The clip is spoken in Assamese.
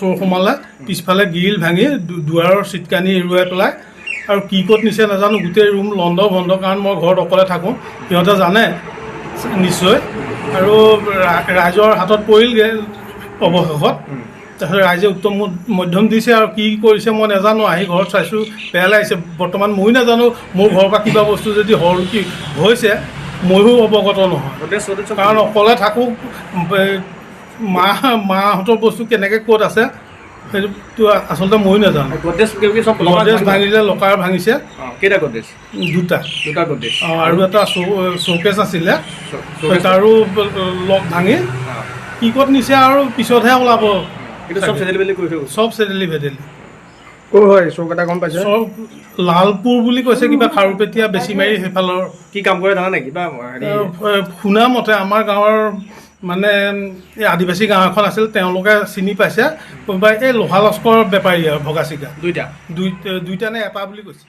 চোৰ সোমালে পিছফালে গ্ৰিল ভাঙি দুৱাৰৰ চিটকানি এৰুৱাই পেলাই আৰু কি ক'ত নিছে নাজানো গোটেই ৰুম বন্ধ কাৰণ মই ঘৰত অকলে থাকোঁ সিহঁতে জানে নিশ্চয় আৰু ৰাইজৰ হাতত পৰিলগৈ অৱশেষত তাৰপিছত ৰাইজে উত্তম মধ্যম দিছে আৰু কি কৰিছে মই নাজানো আহি ঘৰত চাইছোঁ বেয়া লাগিছে বৰ্তমান ময়ো নাজানো মোৰ ঘৰৰ পৰা কিবা বস্তু যদি হল কি হৈছে ময়ো অৱগত নহয় কাৰণ অকলে থাকোঁ মাহঁতৰ বস্তু কেনেকৈ ক'ত আছে সেইটো আচলতে ময়ো নাজানো গডৰেজ ভাঙিলে লকাৰ ভাঙিছে কেইটা গডৰেজ দুটা গডৰেজ আৰু এটা শ্ব'কেছ আছিলে তাৰো লক ভাঙি কি ক'ত নিছে আৰু পিছতহে ওলাব চব চেদেলি ভেদেলি ক'ৰ হয় চৌক এটা গম পাইছে চব লালপুৰ বুলি কৈছে কিবা খাৰুপেটীয়া বেছিমাৰি সেইফালৰ কি কাম কৰে জানা নেকি বা শুনা মতে আমাৰ গাঁৱৰ মানে এই আদিবাসী গাঁও এখন আছিল তেওঁলোকে চিনি পাইছে কোনোবাই এই লোহা লস্কৰ বেপাৰী আৰু ভগা চিগা দুইটা নে এটা বুলি কৈছে